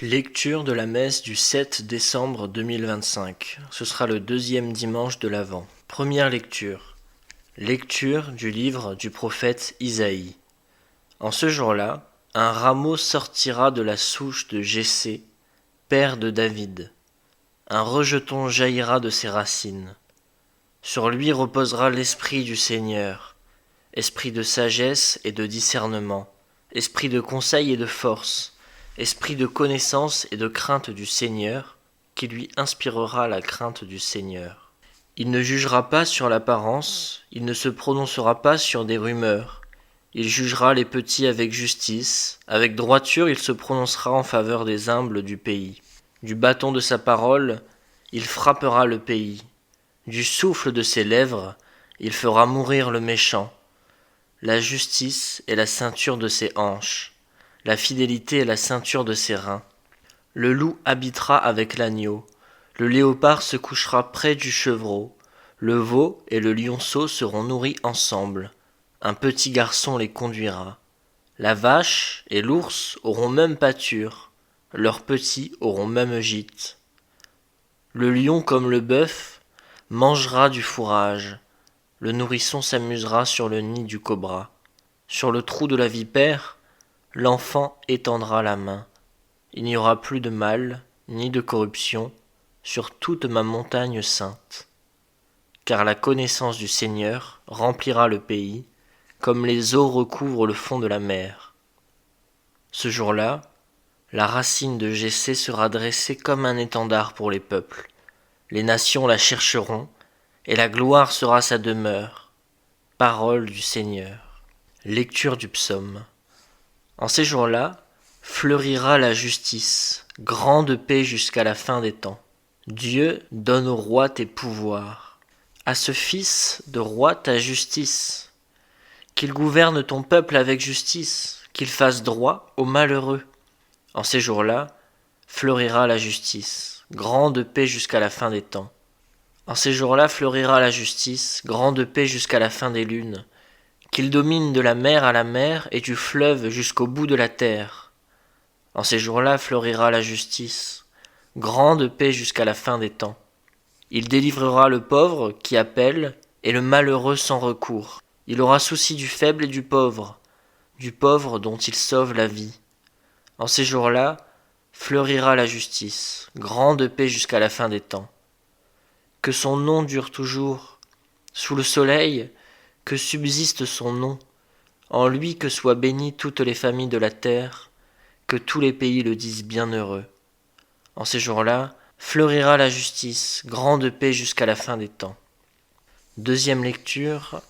Lecture de la messe du 7 décembre 2025. Ce sera le deuxième dimanche de l'Avent. Première lecture. Lecture du livre du prophète Isaïe. En ce jour-là, un rameau sortira de la souche de Jessé, père de David. Un rejeton jaillira de ses racines. Sur lui reposera l'esprit du Seigneur, esprit de sagesse et de discernement, esprit de conseil et de force, esprit de connaissance et de crainte du Seigneur, qui lui inspirera la crainte du Seigneur. Il ne jugera pas sur l'apparence, il ne se prononcera pas sur des rumeurs. Il jugera les petits avec justice, avec droiture il se prononcera en faveur des humbles du pays. Du bâton de sa parole, il frappera le pays. Du souffle de ses lèvres, il fera mourir le méchant. La justice est la ceinture de ses hanches. La fidélité est la ceinture de ses reins. Le loup habitera avec l'agneau. Le léopard se couchera près du chevreau. Le veau et le lionceau seront nourris ensemble. Un petit garçon les conduira. La vache et l'ours auront même pâture. Leurs petits auront même gîte. Le lion comme le bœuf mangera du fourrage. Le nourrisson s'amusera sur le nid du cobra. Sur le trou de la vipère, l'enfant étendra la main. Il n'y aura plus de mal, ni de corruption, sur toute ma montagne sainte. Car la connaissance du Seigneur remplira le pays, comme les eaux recouvrent le fond de la mer. Ce jour-là, la racine de Jessé sera dressée comme un étendard pour les peuples. Les nations la chercheront, et la gloire sera sa demeure. Parole du Seigneur. Lecture du psaume. En ces jours-là, fleurira la justice, grande paix jusqu'à la fin des temps. Dieu donne au roi tes pouvoirs, à ce fils de roi ta justice, qu'il gouverne ton peuple avec justice, qu'il fasse droit aux malheureux. En ces jours-là, fleurira la justice, grande paix jusqu'à la fin des temps. En ces jours-là fleurira la justice, grande paix jusqu'à la fin des lunes, qu'il domine de la mer à la mer et du fleuve jusqu'au bout de la terre. En ces jours-là fleurira la justice, grande paix jusqu'à la fin des temps. Il délivrera le pauvre qui appelle et le malheureux sans recours. Il aura souci du faible et du pauvre dont il sauve la vie. En ces jours-là fleurira la justice, grande paix jusqu'à la fin des temps. Que son nom dure toujours, sous le soleil, que subsiste son nom, en lui que soient bénies toutes les familles de la terre, que tous les pays le disent bienheureux. En ces jours-là, fleurira la justice, grande paix jusqu'à la fin des temps. Deuxième lecture,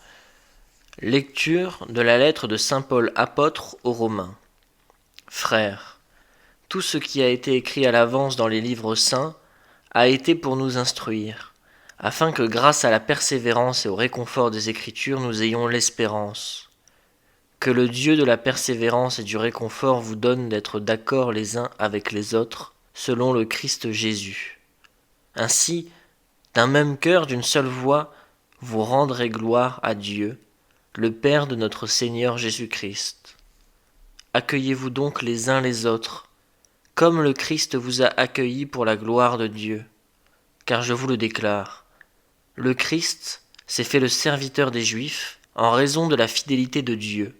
lecture de la lettre de saint Paul apôtre aux Romains. Frères, tout ce qui a été écrit à l'avance dans les livres saints a été pour nous instruire, afin que grâce à la persévérance et au réconfort des Écritures, nous ayons l'espérance. Que le Dieu de la persévérance et du réconfort vous donne d'être d'accord les uns avec les autres, selon le Christ Jésus. Ainsi, d'un même cœur, d'une seule voix, vous rendrez gloire à Dieu, le Père de notre Seigneur Jésus-Christ. Accueillez-vous donc les uns les autres, comme le Christ vous a accueillis pour la gloire de Dieu. Car je vous le déclare, le Christ s'est fait le serviteur des Juifs en raison de la fidélité de Dieu,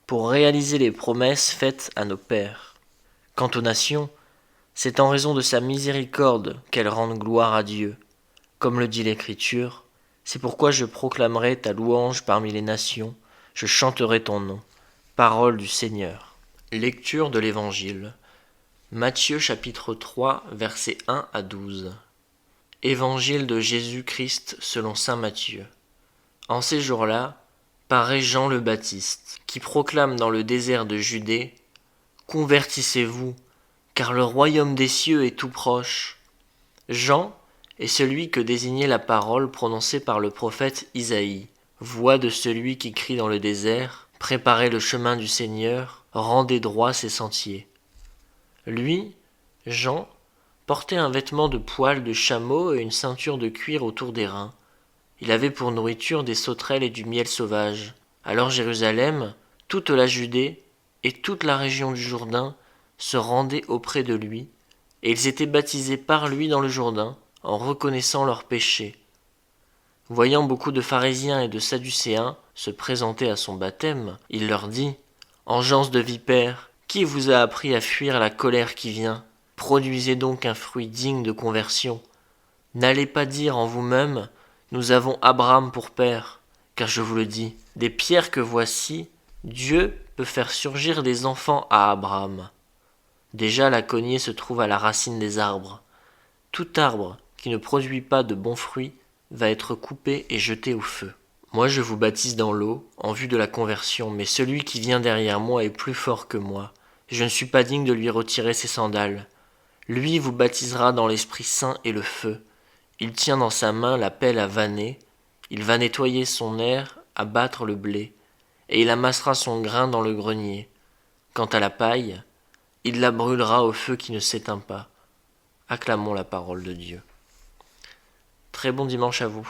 pour réaliser les promesses faites à nos pères. Quant aux nations, c'est en raison de sa miséricorde qu'elles rendent gloire à Dieu. Comme le dit l'Écriture, c'est pourquoi je proclamerai ta louange parmi les nations, je chanterai ton nom. Parole du Seigneur. Lecture de l'Évangile. Matthieu chapitre 3, versets 1 à 12. Évangile de Jésus-Christ selon saint Matthieu. En ces jours-là, paraît Jean le Baptiste, qui proclame dans le désert de Judée « Convertissez-vous, car le royaume des cieux est tout proche. » Jean est celui que désignait la parole prononcée par le prophète Isaïe, voix de celui qui crie dans le désert « Préparez le chemin du Seigneur, rendez droits ses sentiers. » Lui, Jean, portait un vêtement de poil de chameau et une ceinture de cuir autour des reins. Il avait pour nourriture des sauterelles et du miel sauvage. Alors Jérusalem, toute la Judée et toute la région du Jourdain se rendaient auprès de lui, et ils étaient baptisés par lui dans le Jourdain, en reconnaissant leurs péchés. Voyant beaucoup de pharisiens et de sadducéens se présenter à son baptême, il leur dit : « Engeance de vipères, qui vous a appris à fuir la colère qui vient ? Produisez donc un fruit digne de conversion. N'allez pas dire en vous-même : nous avons Abraham pour père, car je vous le dis, des pierres que voici, Dieu peut faire surgir des enfants à Abraham. Déjà la cognée se trouve à la racine des arbres. Tout arbre qui ne produit pas de bons fruits va être coupé et jeté au feu. Moi je vous baptise dans l'eau, en vue de la conversion, mais celui qui vient derrière moi est plus fort que moi. Je ne suis pas digne de lui retirer ses sandales. Lui vous baptisera dans l'Esprit Saint et le feu. Il tient dans sa main la pelle à vanner, il va nettoyer son aire, abattre le blé, et il amassera son grain dans le grenier. Quant à la paille, il la brûlera au feu qui ne s'éteint pas. Acclamons la parole de Dieu. Très bon dimanche à vous.